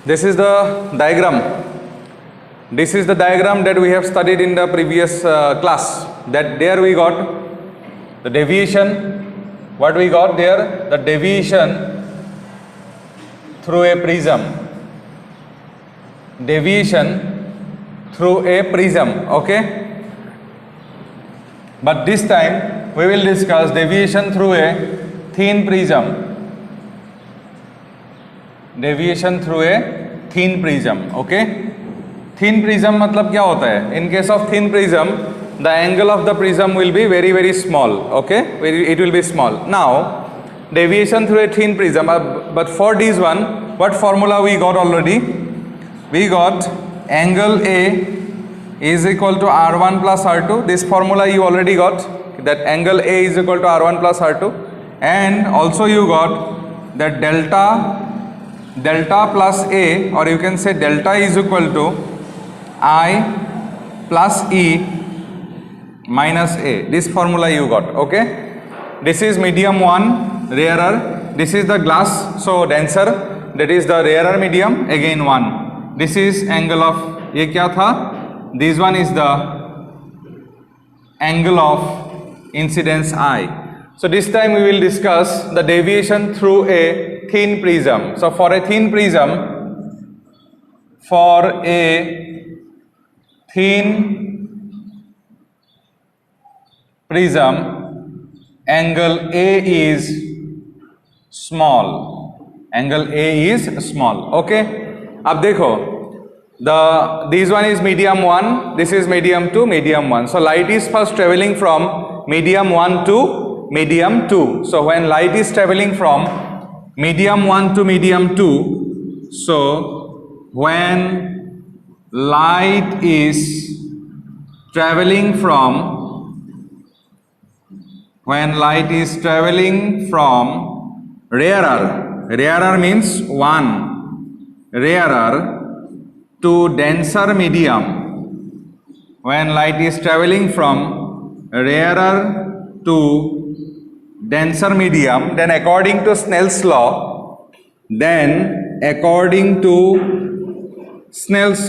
This is the diagram. This is the diagram that we have studied in the previous class. That there we got the deviation. What we got there? The deviation through a prism. Deviation through a prism. Okay. But this time we will discuss deviation through a thin prism. Deviation through a thin prism. Okay. Thin prism मतलब क्या होता है? In case of thin prism, the angle of the prism will be very small. Okay, it will be small. Now, deviation through a thin prism. But for this one, what formula we got already? We got angle A is equal to R1 plus R2. This formula you already got. That angle A is equal to R1 plus R2, and also you got that delta plus A, or you can say delta is equal to I plus E minus A. This formula you got. Okay. This is medium 1, rarer. This is the glass, so denser. That is the rarer medium. Again 1. This is angle of, ये क्या था? This one is the angle of incidence I. So this time we will discuss the deviation through a thin prism. So for a thin prism, angle A is small. Angle A is small. Okay. अब देखो, this one is medium 1, this is medium 2, medium 1. So light is first traveling from medium 1 to medium 2. So when light is traveling from medium 1 to medium 2, so when light is traveling from rarer means 1, rarer to denser medium. When light is traveling from rarer to denser medium, then according to Snell's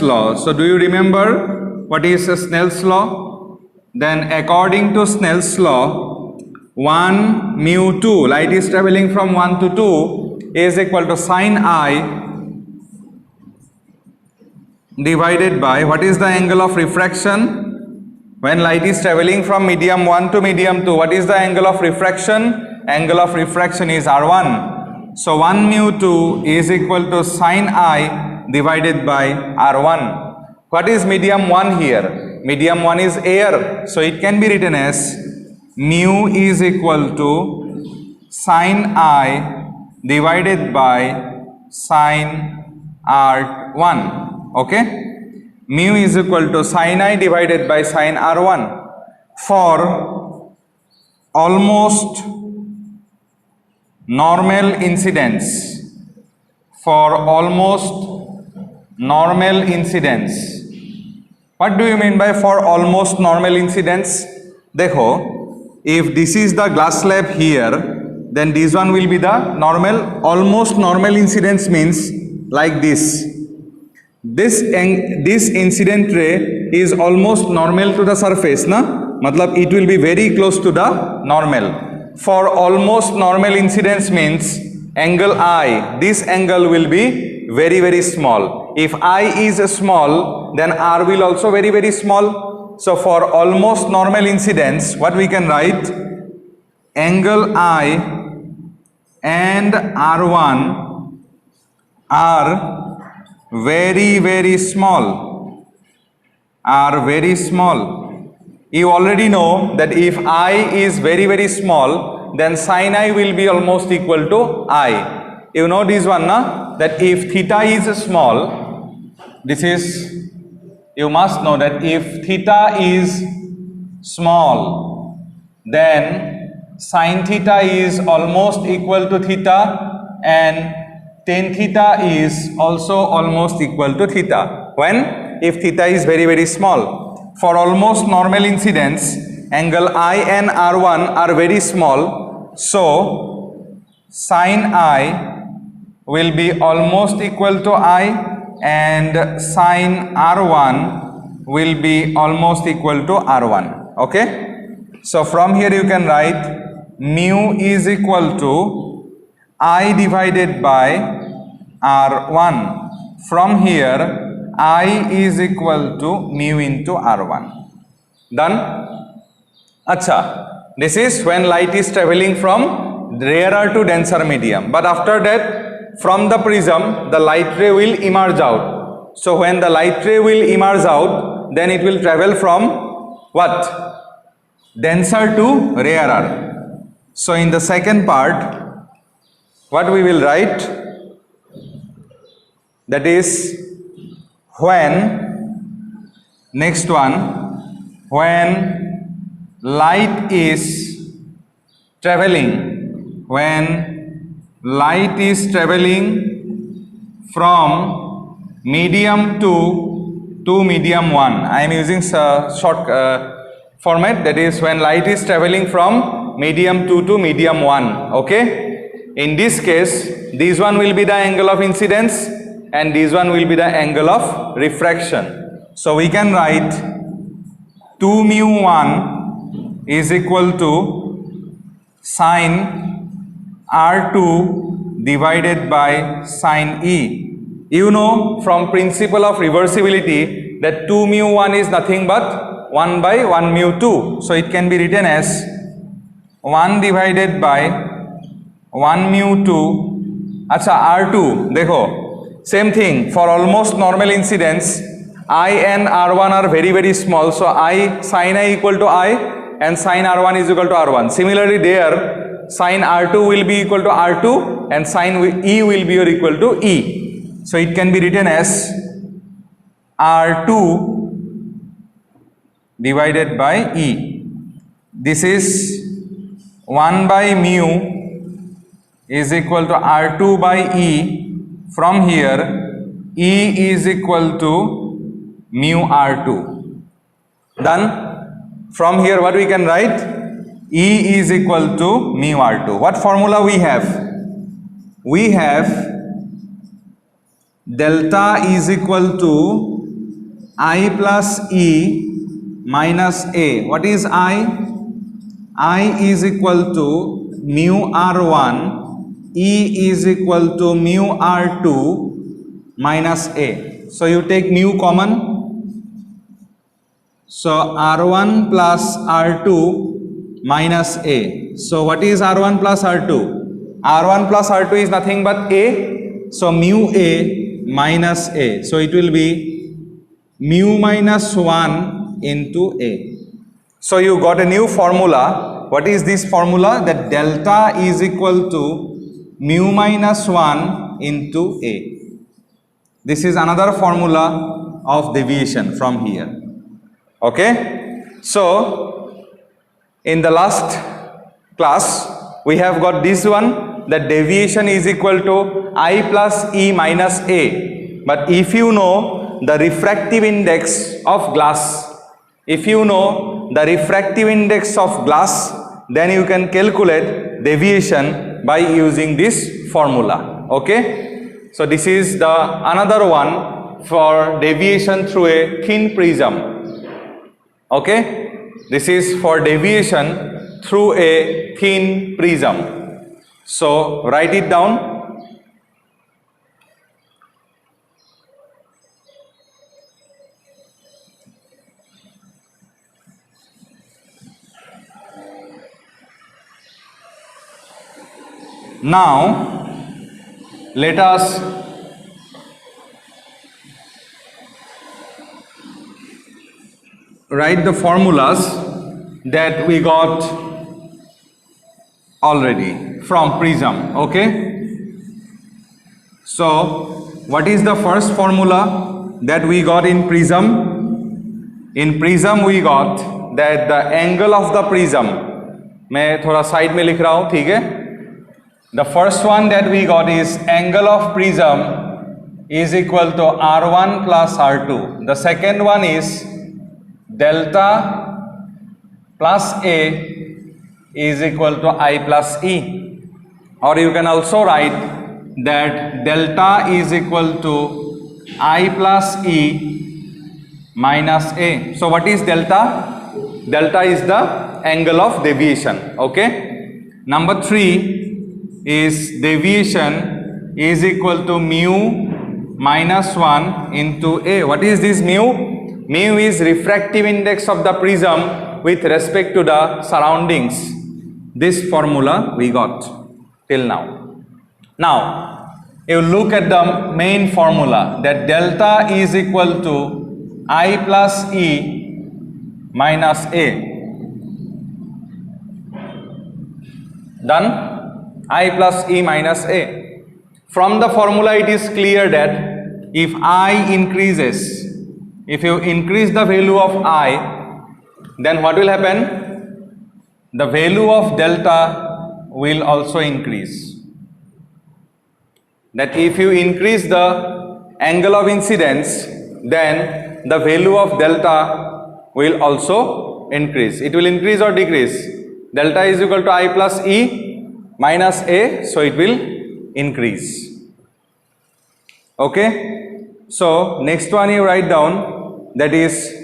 law, so do you remember what is Snell's law? Then according to Snell's law, 1 mu 2, light is traveling from 1 to 2, is equal to sine I divided by, what is the angle of refraction? When light is traveling from medium 1 to medium 2, what is the angle of refraction? Angle of refraction is R1. So 1 mu 2 is equal to sine I divided by R1. What is medium 1 here? Medium 1 is air. So it can be written as mu is equal to sine I divided by sine R1. Okay. Mu is equal to sine I divided by sine R1. For almost normal incidence, what do you mean by for almost normal incidence? देखो, if this is the glass slab here, then this one will be the normal. Almost normal incidence means like this. This incident ray is almost normal to the surface, na? Matlab it will be very close to the normal. For almost normal incidence means angle I, this angle will be very small. If I is small, then R will also very small. So for almost normal incidence, what we can write? Angle I and R1 are very small. You already know that if I is very small, then sine I will be almost equal to I. You know this one, na? That if theta is small, you must know that if theta is small, then sine theta is almost equal to theta, and tan theta is also almost equal to theta. When? If theta is very small. For almost normal incidence, angle I and R1 are very small. So, sine I will be almost equal to I, and sine R1 will be almost equal to R1. Okay, so from here you can write mu is equal to I divided by R1. From here I is equal to mu into R1. Done? Acha, this is when light is traveling from rarer to denser medium, but after that from the prism the light ray will emerge out. So when the light ray will emerge out, then it will travel from what? Denser to rarer. So in the second part, what we will write, that is when, next one, when light is traveling, when light is traveling from medium 2 to medium 1. I am using short format, that is when light is traveling from medium 2 to medium 1. Okay, in this case this one will be the angle of incidence and this one will be the angle of refraction. So we can write 2 mu 1 is equal to sine R2 divided by sine E. You know from principle of reversibility that 2 mu 1 is nothing but 1 by 1 mu 2. So it can be written as 1 divided by 1 mu 2. Acha, R2, dekho, same thing for almost normal incidence. I and R1 are very very small, so I sin I equal to I and sin R1 is equal to R1. Similarly there sin R2 will be equal to R2 and sin E will be equal to E. So it can be written as R2 divided by E. This is 1 by mu is equal to R2 by E. From here E is equal to mu R2. Done? From here what we can write? E is equal to mu R2. What formula we have? We have delta is equal to I plus E minus A. What is I? I is equal to mu R1, E is equal to mu R2 minus A. So you take mu common. So R1 plus R2 minus A. So what is R1 plus R2? R1 plus R2 is nothing but A. So mu A minus A. So it will be mu minus 1 into A. So you got a new formula. What is this formula? That delta is equal to mu minus 1 into A. This is another formula of deviation from here. Okay. So in the last class we have got this one, that deviation is equal to I plus E minus A. But if you know the refractive index of glass, if you know the refractive index of glass, then you can calculate deviation by using this formula. Okay. So this is the another one for deviation through a thin prism. Okay. This is for deviation through a thin prism. So write it down. Now let us write the formulas that we got already from prism. Okay. So what is the first formula that we got in prism? In prism we got that the angle of the prism, मैं थोड़ा side में लिख रहा हूँ, ठीक है. The first one that we got is angle of prism is equal to R1 plus R2. The second one is delta plus A is equal to I plus E. Or you can also write that delta is equal to I plus E minus A. So what is delta? Delta is the angle of deviation. Okay. Number 3 is deviation is equal to mu minus 1 into A. What is this mu? Mu is refractive index of the prism with respect to the surroundings. This formula we got till now. Now, you look at the main formula that delta is equal to I plus E minus A. Done? I plus E minus A. From the formula it is clear that if I increases, if you increase the value of I, then what will happen? The value of delta will also increase. That if you increase the angle of incidence, then the value of delta will also increase. It will increase or decrease. Delta is equal to I plus E minus A, so it will increase. Okay. So next one you write down, that is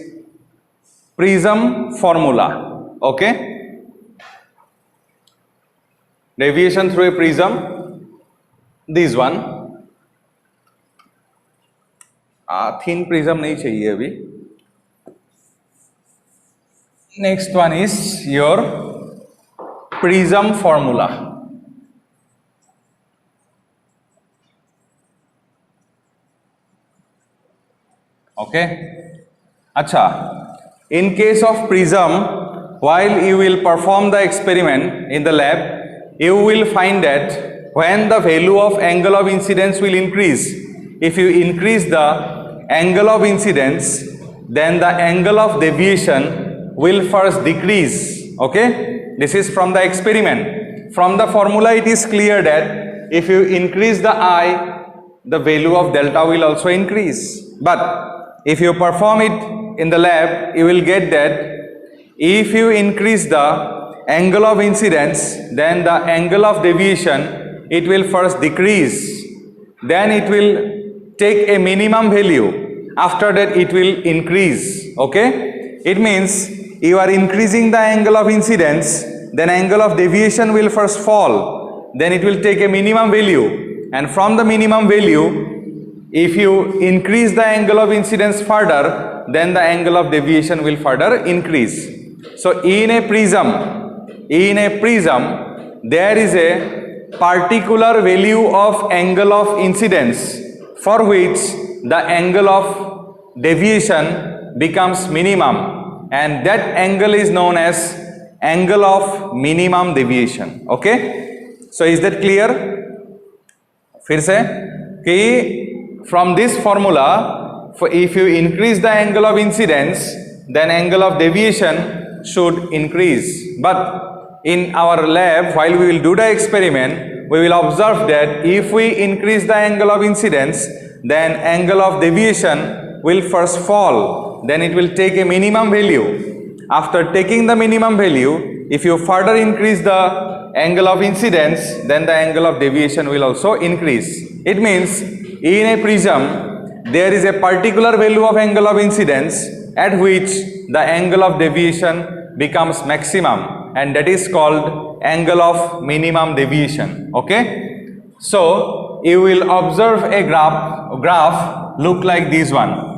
Prism formula. Okay. Deviation through a prism, this one. Thin prism नहीं चाहिए अभी. Next one is your Prism formula. Okay. Acha. In case of prism, while you will perform the experiment in the lab, you will find that when the value of angle of incidence will increase, if you increase the angle of incidence, then the angle of deviation will first decrease. Okay. This is from the experiment. From the formula it is clear that if you increase the I, the value of delta will also increase. But if you perform it in the lab, you will get that if you increase the angle of incidence, then the angle of deviation, it will first decrease. Then it will take a minimum value. After that it will increase. Okay. It means you are increasing the angle of incidence, then angle of deviation will first fall. Then it will take a minimum value. And from the minimum value, if you increase the angle of incidence further, then the angle of deviation will further increase. So in a prism, there is a particular value of angle of incidence for which the angle of deviation becomes minimum, and that angle is known as angle of minimum deviation. Okay. So is that clear? फिर से कि from this formula, if you increase the angle of incidence, then angle of deviation should increase. But in our lab, while we will do the experiment, we will observe that if we increase the angle of incidence, then angle of deviation will first fall. Then it will take a minimum value. After taking the minimum value, if you further increase the angle of incidence, then the angle of deviation will also increase. It means in a prism, there is a particular value of angle of incidence at which the angle of deviation becomes maximum, and that is called angle of minimum deviation. Okay. So you will observe a graph look like this one.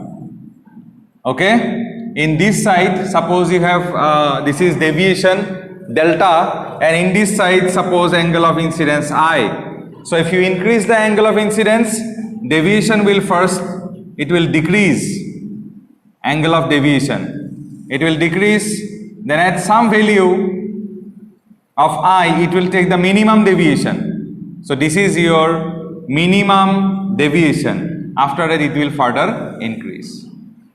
Okay. In this side, suppose you have this is deviation delta, and in this side suppose angle of incidence I. So if you increase the angle of incidence, deviation will first, it will decrease, angle of deviation, it will decrease, then at some value of I, it will take the minimum deviation. So this is your minimum deviation. After that it will further increase.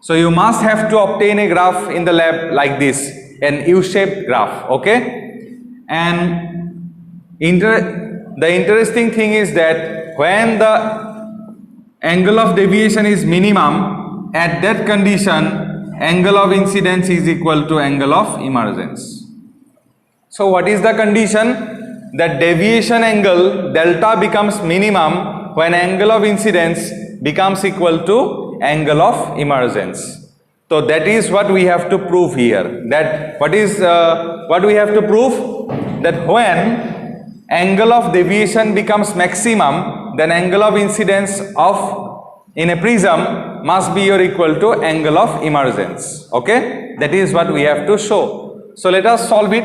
So you must have to obtain a graph in the lab like this, an U-shaped graph. Okay. And the interesting thing is that when the angle of deviation is minimum, at that condition angle of incidence is equal to angle of emergence. So what is the condition? that deviation angle delta becomes minimum when angle of incidence becomes equal to angle of emergence. So that is what we have to prove here. That what we have to prove? That when angle of deviation becomes maximum, then angle of incidence in a prism must be or equal to angle of emergence. Okay, that is what we have to show. So let us solve it.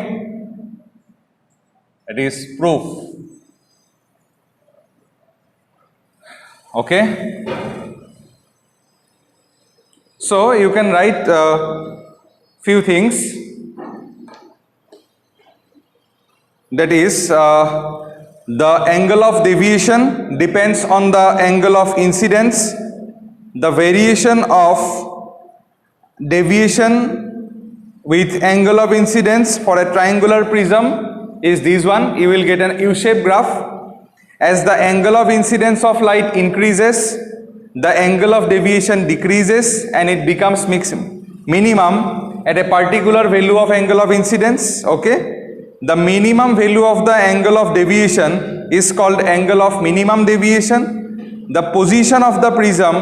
That is proof. Okay, so you can write few things. That is, the angle of deviation depends on the angle of incidence. The variation of deviation with angle of incidence for a triangular prism is this one. You will get an U-shaped graph. As the angle of incidence of light increases, the angle of deviation decreases and it becomes minimum at a particular value of angle of incidence. Okay. The minimum value of the angle of deviation is called angle of minimum deviation. The position of the prism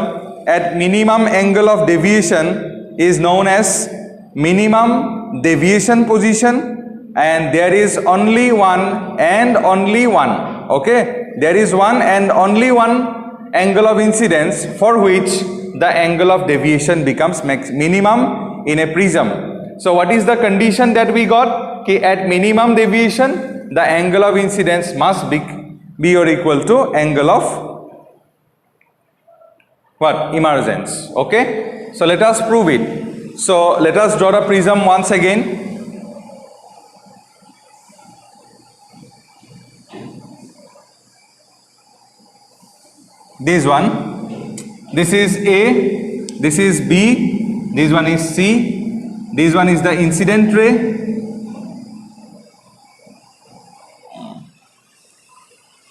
at minimum angle of deviation is known as minimum deviation position, and there is only one and only one. Okay, there is one and only one angle of incidence for which the angle of deviation becomes minimum in a prism. So what is the condition that we got? At minimum deviation, the angle of incidence must be or equal to angle of what? Emergence. Okay, so let us prove it. So let us draw the prism once again. This one, this is A, this is B, this one is C, this one is the incident ray.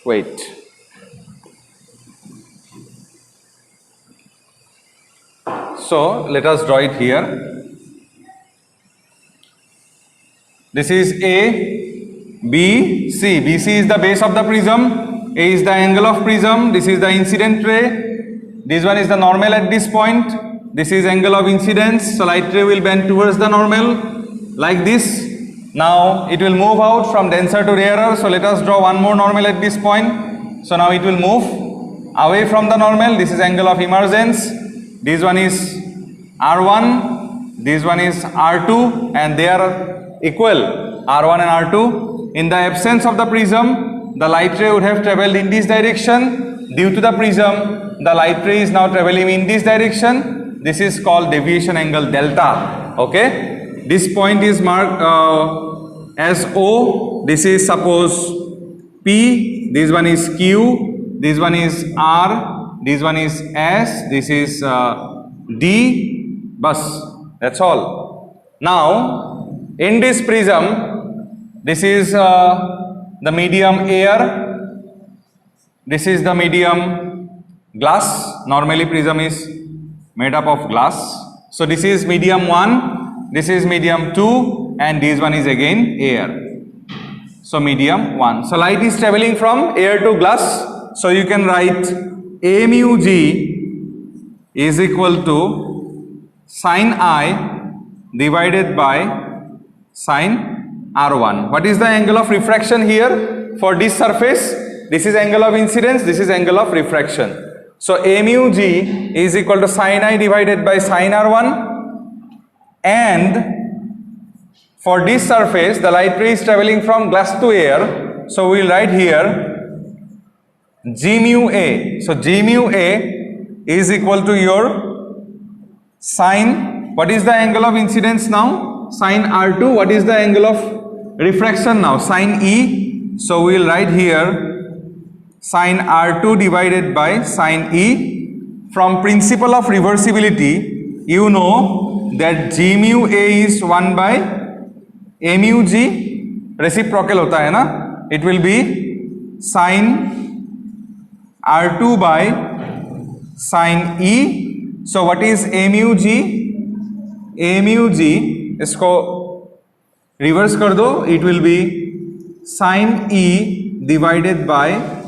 Wait. So let us draw it here. This is A, B, C. BC is the base of the prism. A is the angle of prism. This is the incident ray. This one is the normal at this point. This is angle of incidence. So light ray will bend towards the normal like this. Now it will move out from denser to rarer. So let us draw one more normal at this point. So now it will move away from the normal. This is angle of emergence. This one is R1. This one is R2, and they are equal, R1 and R2. In the absence of the prism, the light ray would have traveled in this direction. Due to the prism, the light ray is now traveling in this direction. This is called deviation angle delta. Okay. This point is marked as O. This is suppose P. This one is Q. This one is R. This one is S. This is D. Bus. That's all. Now, in this prism, this is the medium air. This is the medium glass. Normally, prism is made up of glass. So, this is medium 1. This is medium 2, and this one is again air. So medium 1. So light is traveling from air to glass. So you can write A mu G is equal to sin I divided by sin R1. What is the angle of refraction here for this surface? This is angle of incidence, this is angle of refraction. So A mu G is equal to sin I divided by sin R1. And for this surface, the light ray is traveling from glass to air. So we will write here G mu A. So G mu A is equal to your sine. What is the angle of incidence now? Sine R2. What is the angle of refraction now? Sine E. So we will write here sine R2 divided by sine E. From principle of reversibility, you know that G mu A is 1 by A mu G. Reciprocal hota hai na? It will be sine R2 by sine E. So what is A mu G? A mu G, isko reverse kar do, it will be sine E divided by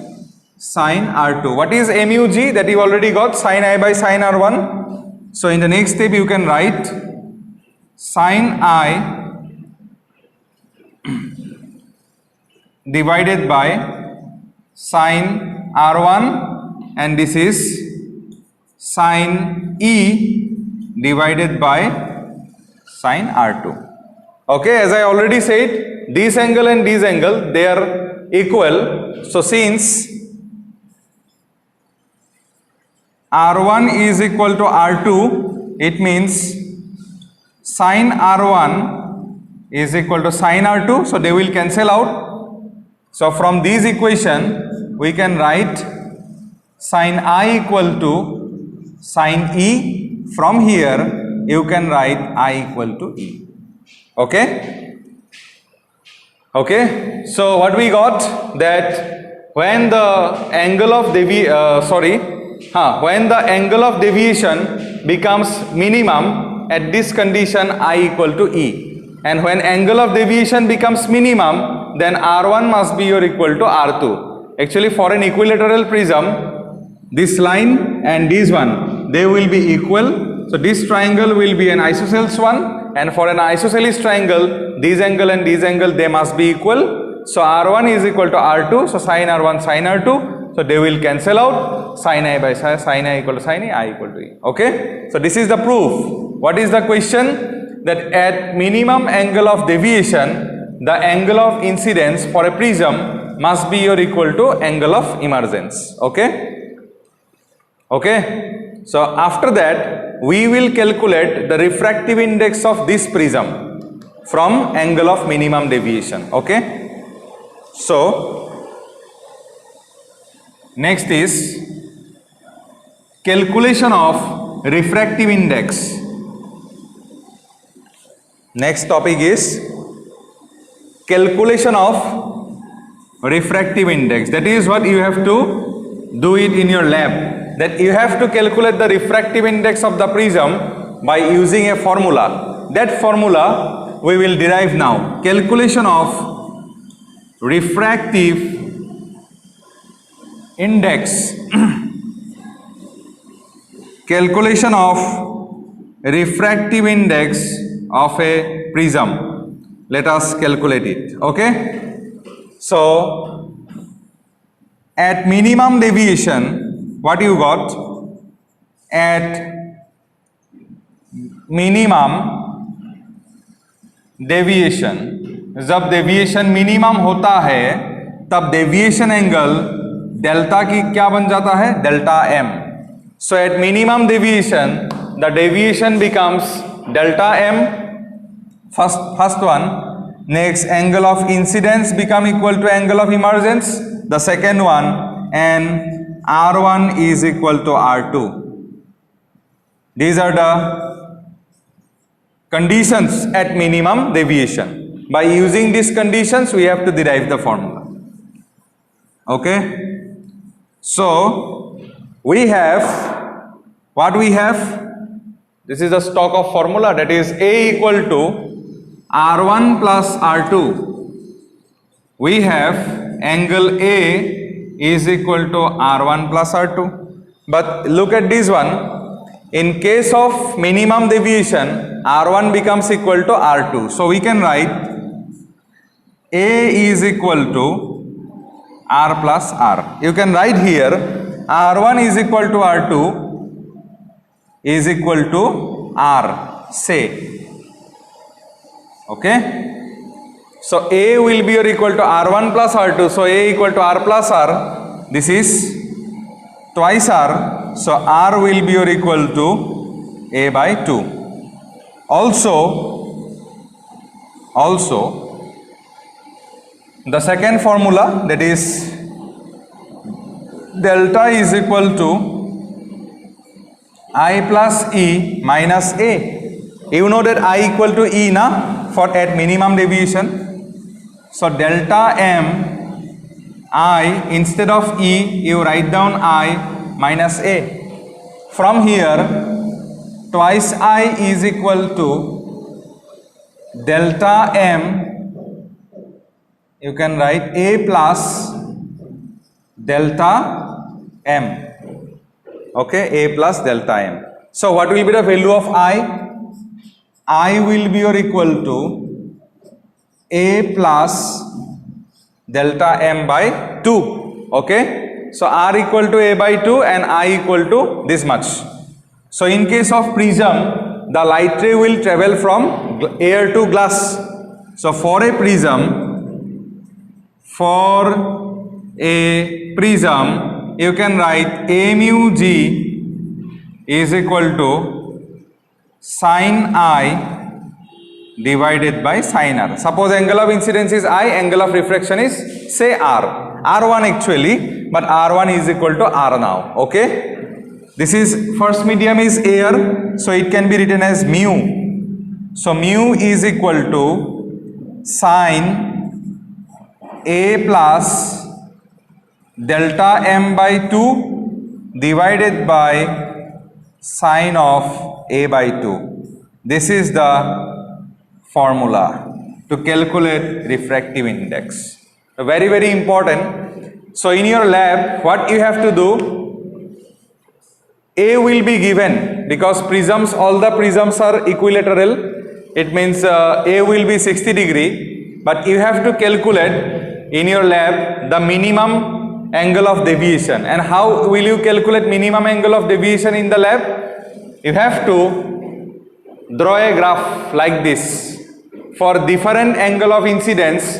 sine R2. What is mu G? That you already got, sine I by sine R1. So in the next step you can write sine I divided by sine R1, and this is sine E divided by sine R2. Okay, as I already said, this angle and this angle, they are equal. So since R1 is equal to R2, it means sine R1 is equal to sine R2, so they will cancel out. So from this equation we can write sine I equal to sine E. From here you can write I equal to E. Okay? Okay, so what we got, that when the angle of when the angle of deviation becomes minimum, at this condition I equal to E, and when angle of deviation becomes minimum, then R1 must be equal to R2. Actually, for an equilateral prism, this line and this one, they will be equal. So this triangle will be an isosceles one, and for an isosceles triangle, this angle and this angle, they must be equal. So R1 is equal to R2, so sine R1 sine R2, so they will cancel out. Sine I by sine I equal to sine E, I equal to E. Okay, so this is the proof. What is the question? That at minimum angle of deviation, the angle of incidence for a prism must be equal to angle of emergence. Okay, okay. So after that, we will calculate the refractive index of this prism from angle of minimum deviation. Okay, so next is calculation of refractive index. Next topic is calculation of refractive index. That is what you have to do it in your lab. That you have to calculate the refractive index of the prism by using a formula. That formula we will derive now. Calculation of refractive index. Calculation of refractive index of a prism. Let us calculate it. Okay, so at minimum deviation, what you got? At minimum deviation, जब deviation minimum होता है तब deviation angle delta की क्या बन जाता है? Delta m. So at minimum deviation, the deviation becomes delta m. First one. Next, angle of incidence become equal to angle of emergence. The second one, and R1 is equal to R2. These are the conditions at minimum deviation. By using these conditions, we have to derive the formula. Okay. So we have what we have. This is the stock of formula, that is A equal to R1 plus R2. We have angle A is equal to R1 plus R2. But look at this one. In case of minimum deviation, R1 becomes equal to R2. So we can write A is equal to R plus R. You can write here R1 is equal to R2 is equal to R, say. Okay, so A will be equal to R1 plus R2, so A equal to R plus R, this is twice R, so R will be equal to A by 2. Also the second formula, that is delta is equal to I plus E minus A. You know that I equal to E na, for at minimum deviation. So delta m I, instead of E you write down I minus A. From here twice I is equal to delta m you can write A plus delta m. Okay, A plus delta m. So what will be the value of I? I will be or equal to A plus delta m by 2. Okay, so R equal to A by 2 and I equal to this much. So in case of prism, the light ray will travel from air to glass. So for a prism, you can write A mu G is equal to sin I divided by sin R. Suppose angle of incidence is I, angle of refraction is say R. R1 actually, but R1 is equal to R now. Okay. This is first medium is air, so it can be written as mu. So mu is equal to sin A plus delta m by 2 divided by sin of A by 2. This is the formula to calculate refractive index. Very, very important. So in your lab, what you have to do, A will be given because prisms, all the prisms are equilateral. It means A will be 60 degree, but you have to calculate in your lab the minimum angle of deviation. And how will you calculate minimum angle of deviation in the lab? You have to draw a graph like this. For different angle of incidence,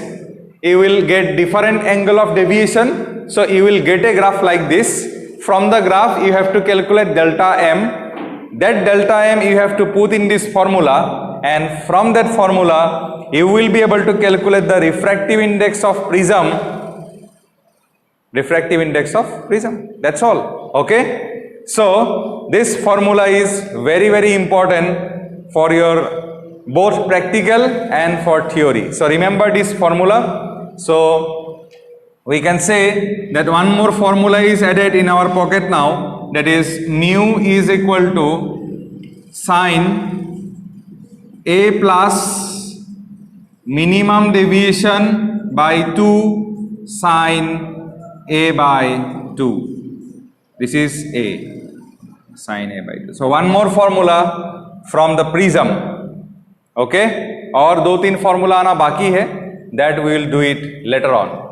you will get different angle of deviation. So you will get a graph like this. From the graph, you have to calculate delta m. That delta m you have to put in this formula, and from that formula, you will be able to calculate the refractive index of prism. Refractive index of prism. That's all. Okay. So this formula is very, very important for your both practical and for theory. So remember this formula. So we can say that one more formula is added in our pocket now, that is mu is equal to sin A plus minimum deviation by 2 sin A by 2. This is A, sin A by 2. So one more formula from the prism. Okay, और 2-3 formula आना बाकी है, that we will do it later on.